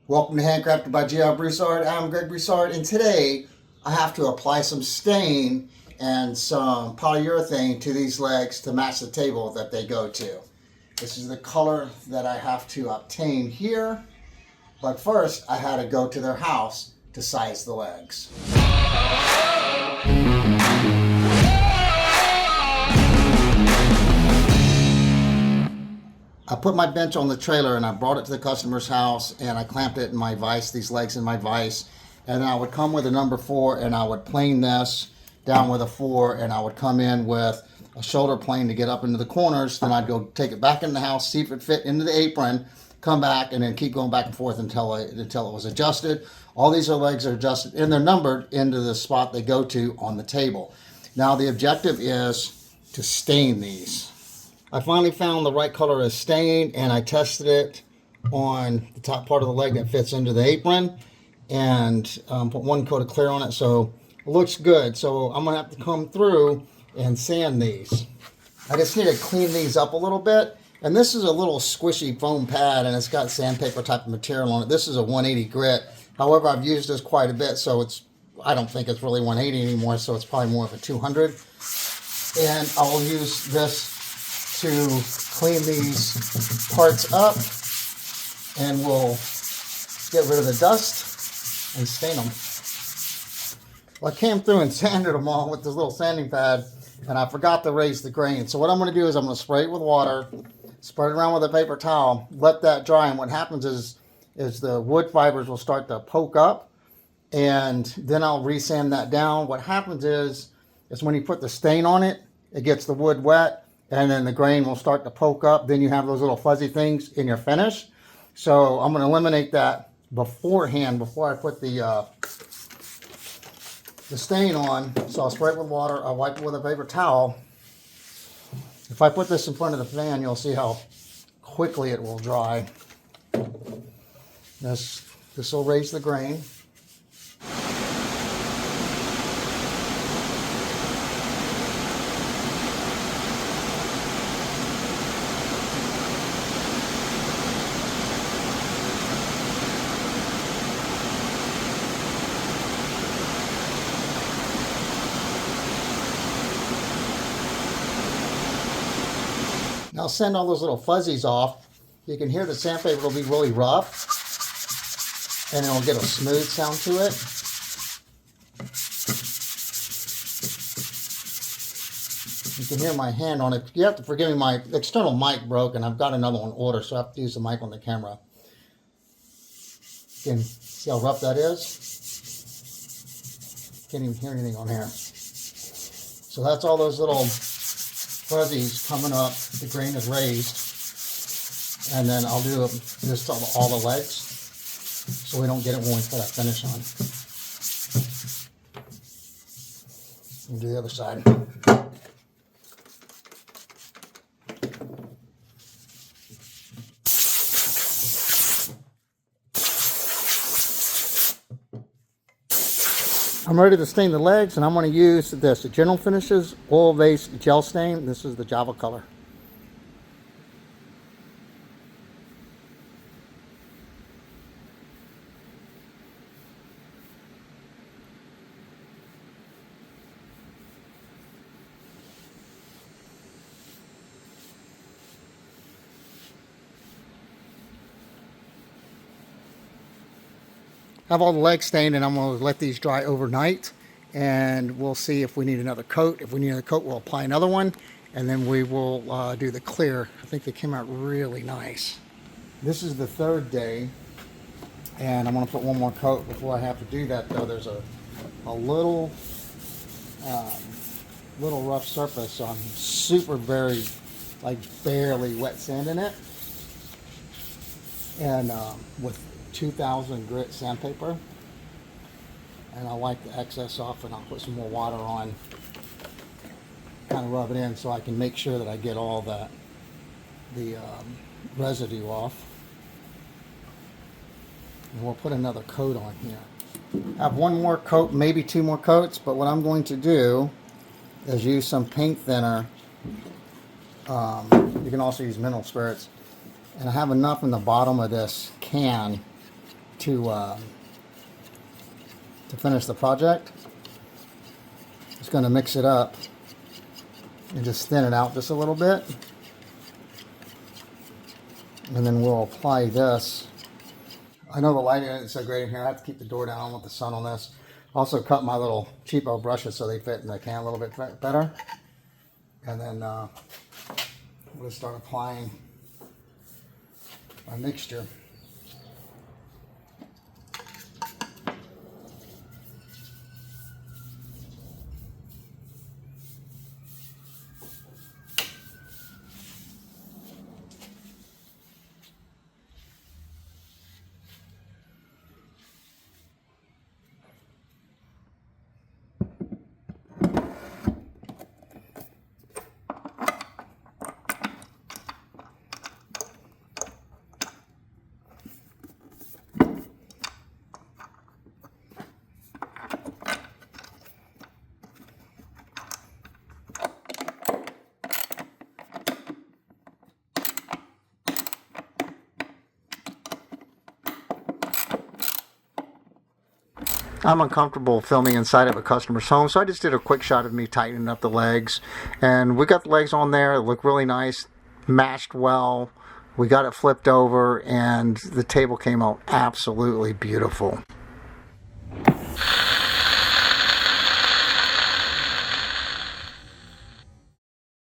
Welcome to Handcrafted by G.R. Broussard. I'm Greg Broussard, and today I have to apply some stain and some polyurethane to these legs to match the table that they go to. This is the color that I have to obtain here, but first I had to go to their house to size the legs. I put my bench on the trailer and I brought it to the customer's house and I clamped it in my vise, these legs in my vise. And then I would come with a number 4 and I would plane this down with a 4 and I would come in with a shoulder plane to get up into the corners. Then I'd go take it back in the house, see if it fit into the apron, come back and then keep going back and forth until it was adjusted. All these legs are adjusted and they're numbered into the spot they go to on the table. Now the objective is to stain these. I finally found the right color of stain and I tested it on the top part of the leg that fits into the apron and put one coat of clear on it, so it looks good. So I'm gonna have to come through and sand these. I just need to clean these up a little bit, and this is a little squishy foam pad and it's got sandpaper type of material on it. This is a 180 grit. However, I've used this quite a bit, so I don't think it's really 180 anymore, so it's probably more of a 200. And I'll use this to clean these parts up, and we'll get rid of the dust and stain them. Well, I came through and sanded them all with this little sanding pad, and I forgot to raise the grain. So what I'm going to do is I'm going to spray it with water, spread it around with a paper towel, let that dry, and what happens is the wood fibers will start to poke up, and then I'll resand that down. What happens is when you put the stain on it, it gets the wood wet, and then the grain will start to poke up. Then you have those little fuzzy things in your finish. So I'm going to eliminate that beforehand, before I put the stain on. So I'll spray it with water. I'll wipe it with a paper towel. If I put this in front of the fan, you'll see how quickly it will dry. This will raise the grain. Now send all those little fuzzies off. You can hear the sandpaper will be really rough, and it'll get a smooth sound to it. You can hear my hand on it. You have to forgive me, my external mic broke, and I've got another one ordered, so I have to use the mic on the camera. You can see how rough that is. Can't even hear anything on here. So that's all those little fuzzies coming up. The grain is raised, and then I'll do this to all the legs so we don't get it when we put our finish on. And do the other side. I'm ready to stain the legs, and I'm going to use this General Finishes Oil Based Gel Stain. This is the Java color. I have all the legs stained, and I'm going to let these dry overnight, and we'll see if we need another coat. If we need another coat, we'll apply another one, and then we will do the clear. I think they came out really nice. This is the third day, and I'm going to put one more coat before I have to do that, though. There's a little rough surface on super very, like barely wet sand in it, and with 2000 grit sandpaper, and I'll wipe the excess off, and I'll put some more water on, kind of rub it in so I can make sure that I get all the residue off. And we'll put another coat on here. I have one more coat, maybe 2 more coats, but what I'm going to do is use some paint thinner. You can also use mineral spirits, and I have enough in the bottom of this can to finish the project. Just going to mix it up and just thin it out just a little bit. And then we'll apply this. I know the lighting isn't so great in here. I have to keep the door down. I don't want the sun on this. Also cut my little cheapo brushes so they fit in the can a little bit better. And then we'll start applying our mixture. I'm uncomfortable filming inside of a customer's home, so I just did a quick shot of me tightening up the legs. And we got the legs on there. It looked really nice, matched well. We got it flipped over, and the table came out absolutely beautiful.